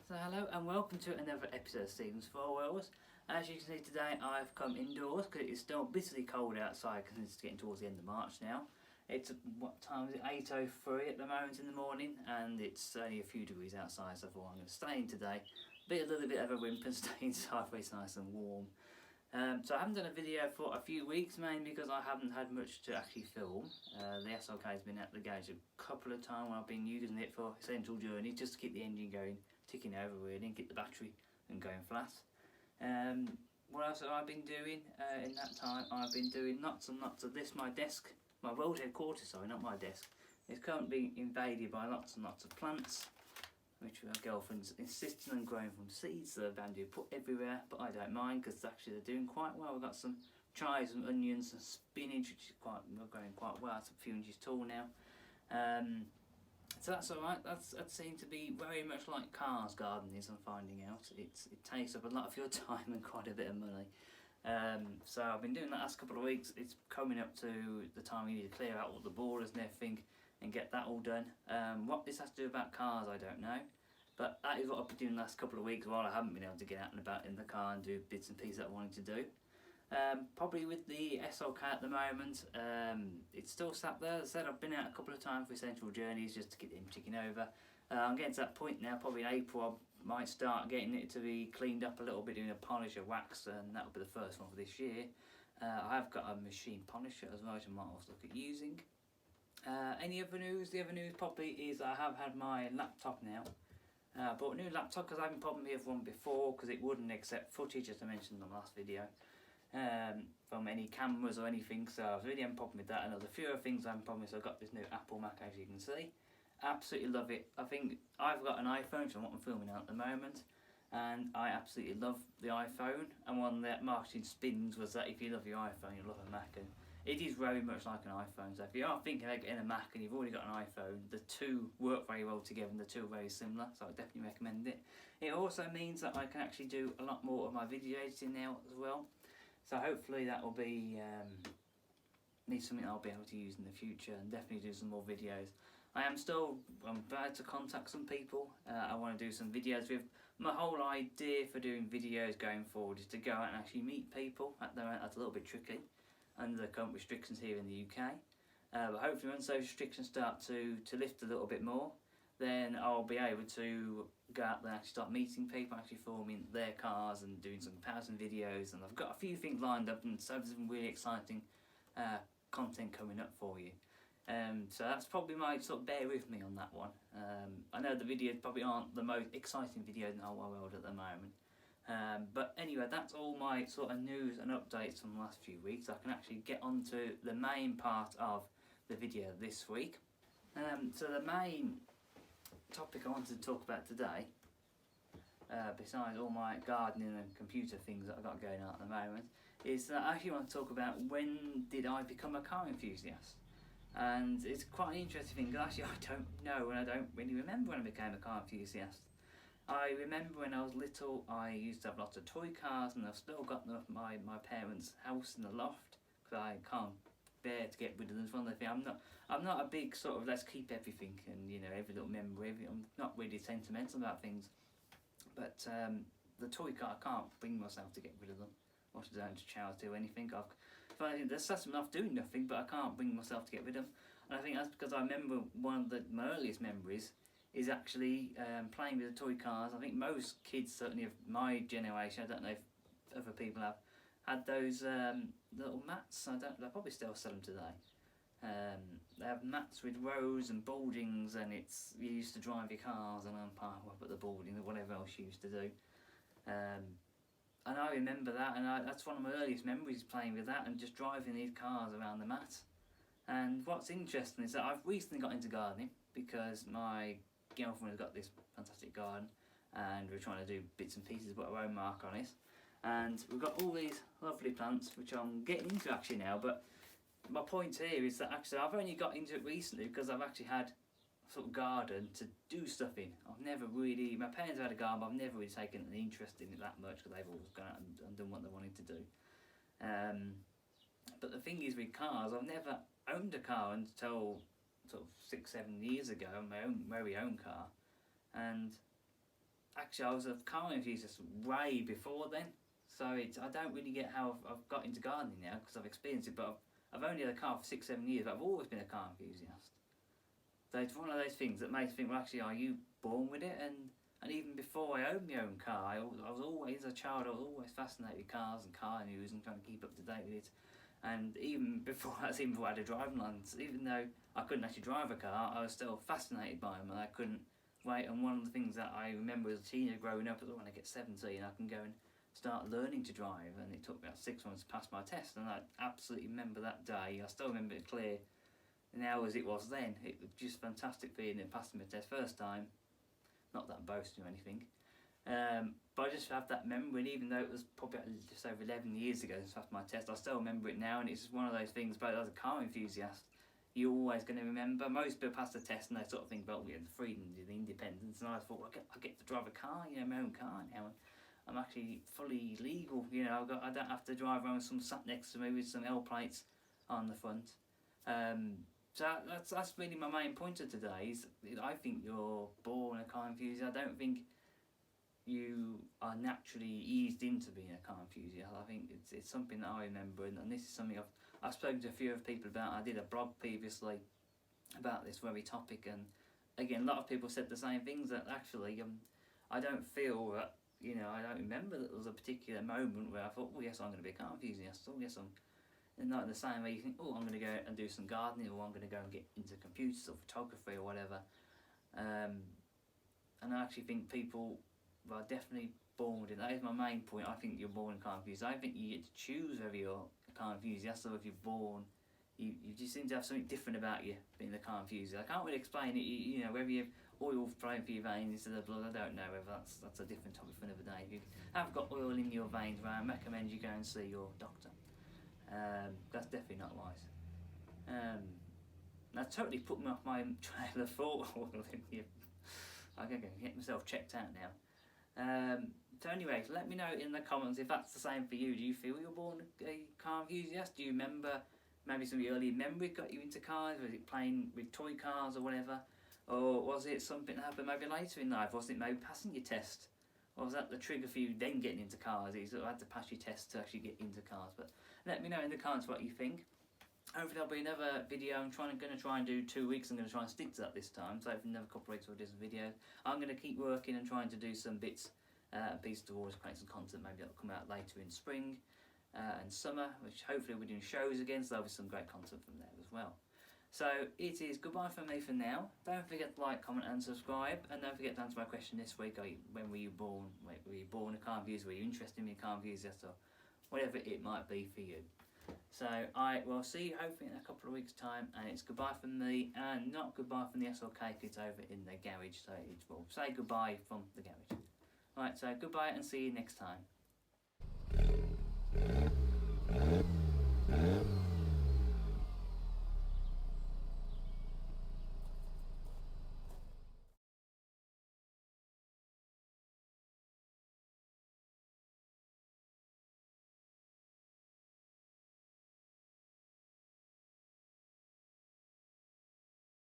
So hello and welcome to another episode of Stephen's Four Wheels. As you can see today I've come indoors because it's still bitterly cold outside because it's getting towards the end of March now. It's, what time is it, 8:03 at the moment in the morning, and it's only a few degrees outside, so I thought I'm going to stay in today. Be a little bit of a wimp and stay inside where it's nice and warm. So I haven't done a video for a few weeks, mainly because I haven't had much to actually film. The SLK has been at the garage a couple of times when I've been using it for essential journeys, just to keep the engine going, ticking over really, and get the battery and going flat. What else have I been doing in that time? I've been doing lots and lots of this. My desk, my world headquarters, sorry, not my desk, is currently invaded by lots and lots of plants, which my girlfriend's insisting on growing from seeds that are bandy put everywhere, but I don't mind because actually they're doing quite well. We've got some chives and onions and spinach, which is growing quite well. It's a few inches tall now. So that's alright. That seems to be very much like cars gardening, I'm finding out. It takes up a lot of your time and quite a bit of money. So I've been doing that last couple of weeks. It's coming up to the time we need to clear out all the borders and everything and get that all done. What this has to do about cars, I don't know. But that is what I've been doing the last couple of weeks while I haven't been able to get out and about in the car and do bits and pieces that I wanted to do. Probably with the SLK at the moment, it's still sat there. As I said, I've been out a couple of times for essential journeys just to get him ticking over. I'm getting to that point now, probably in April I might start getting it to be cleaned up a little bit, doing a polish, a wax, and that'll be the first one for this year. I have got a machine polisher as well, which I might also look at using. Any other news? The other news probably is I have had my laptop now. I bought a new laptop because I haven't problem with one before because it wouldn't accept footage, as I mentioned in the last video, from any cameras or anything, so I really haven't problem with that. And there's a few other things I haven't problem with, so I've got this new Apple Mac, as you can see. Absolutely love it. I think I've got an iPhone, so what I'm filming on at the moment, and I absolutely love the iPhone. And one that marketing spins was that if you love your iPhone, you love a Mac, and it is very much like an iPhone. So if you are thinking about getting a Mac and you've already got an iPhone, the two work very well together and the two are very similar, so I definitely recommend it. It also means that I can actually do a lot more of my video editing now as well. So hopefully that will be something I'll be able to use in the future, and definitely do some more videos. I'm about to contact some people I want to do some videos with. My whole idea for doing videos going forward is to go out and actually meet people. At the moment that's a little bit tricky under the current restrictions here in the UK. But hopefully once those restrictions start to lift a little bit more, then I'll be able to go out there and actually start meeting people, actually filming their cars and doing some comparison videos. And I've got a few things lined up, and so there's some really exciting content coming up for you. So that's probably my sort of bear with me on that one. I know the videos probably aren't the most exciting videos in the whole world at the moment. But anyway, that's all my sort of news and updates from the last few weeks. I can actually get on to the main part of the video this week. So the main topic I wanted to talk about today, besides all my gardening and computer things that I've got going on at the moment, is that I actually want to talk about when did I become a car enthusiast. And it's quite an interesting thing, because actually I don't know, and I don't really remember when I became a car enthusiast. I remember when I was little I used to have lots of toy cars, and I've still got them at my parents' house in the loft because I can't bear to get rid of them. It's one of the things, I'm not a big sort of let's keep everything and every little memory. I'm not really sentimental about things, but the toy car, I can't bring myself to get rid of them or to donate to charity or anything. There's enough doing nothing, but I can't bring myself to get rid of them. And I think that's because I remember one of my earliest memories is actually playing with the toy cars. I think most kids, certainly of my generation, I don't know if other people have, had those little mats. They probably still sell them today. They have mats with rows and baldings, and you used to drive your cars and unpark up at the balding or whatever else you used to do. And I remember that, and that's one of my earliest memories, playing with that and just driving these cars around the mat. And what's interesting is that I've recently got into gardening because my girlfriend has got this fantastic garden, and we're trying to do bits and pieces, put our own mark on it. And we've got all these lovely plants, which I'm getting into actually now. But my point here is that actually I've only got into it recently because I've actually had a sort of garden to do stuff in. I've never really, my parents have had a garden, but I've never really taken an interest in it that much because they've always gone out and done what they wanted to do. But the thing is with cars, I've never owned a car until sort of 6-7 years ago, my very own car, and actually I was a car enthusiast way before then. So I don't really get how I've got into gardening now because I've experienced it, but I've only had a car for 6-7 years, but I've always been a car enthusiast. So it's one of those things that makes me think, well, actually, are you born with it? And even before I owned my own car, I was always, as a child, I was always fascinated with cars and car news and trying to keep up to date with it. And even before I had a driving licence, even though I couldn't actually drive a car, I was still fascinated by them, and I couldn't wait. And one of the things that I remember as a teenager growing up was when I get 17, I can go and start learning to drive. And it took about 6 months to pass my test, and I absolutely remember that day. I still remember it clear now as it was then. It was just fantastic feeling in passing my test first time. Not that I'm boasting or anything, but I just have that memory, and even though it was probably just over 11 years ago since I passed my test, I still remember it now. And it's just one of those things, but as a car enthusiast, you're always going to remember. Most people pass the test and they sort of think about the freedoms and the independence, and I thought, well, I get to drive a car, my own car now. I'm actually fully legal, I don't have to drive around with some sat next to me with some L plates on the front. So that's really my main point of today. Is I think you're born a car enthusiast. I don't think you are naturally eased into being a car enthusiast. I think it's something that I remember, and this is something I've spoken to a few other people about. I did a blog previously about this very topic, and again, a lot of people said the same things, that actually I don't feel that, I don't remember that there was a particular moment where I thought, oh yes, I'm going to be a car enthusiast, oh yes, and not in the same way you think, oh, I'm going to go and do some gardening, or I'm going to go and get into computers or photography or whatever. And I actually think people are definitely born with it. That is my main point. I think you're born a car enthusiast. I think you get to choose whether you're a car enthusiast or if you're born. You just seem to have something different about you being a car enthusiast. I can't really explain it. Whether you have oil flowing through your veins instead of blood, I don't know whether that's a different topic for another day. If you have got oil in your veins, I recommend you go and see your doctor. That's definitely not wise. That totally put me off my trail of thought. I'm going to get myself checked out now. So anyway, let me know in the comments if that's the same for you. Do you feel you're born a car enthusiast? Do you remember maybe some of your early memories got you into cars? Was it playing with toy cars or whatever? Or was it something that happened maybe later in life? Was it maybe passing your test? Or was that the trigger for you then getting into cars? You sort of had to pass your test to actually get into cars. But let me know in the comments what you think. Hopefully there'll be another video. I'm going to try and do 2 weeks. I'm going to try and stick to that this time. So hopefully another couple of weeks we'll do some videos. I'm going to keep working and trying to do some bits and pieces towards creating some content. Maybe that'll come out later in spring and summer, which hopefully we'll be doing shows again. So there'll be some great content from there as well. So it is goodbye from me for now. Don't forget to like, comment and subscribe. And don't forget to answer my question this week. When were you born? Were you born a car enthusiast? Were you interested in being a car enthusiast? Or whatever it might be for you. So I will see you hopefully in a couple of weeks' time, and it's goodbye from me, and not goodbye from the SLK kids over in the garage. So it will say goodbye from the garage. Right, so goodbye and see you next time.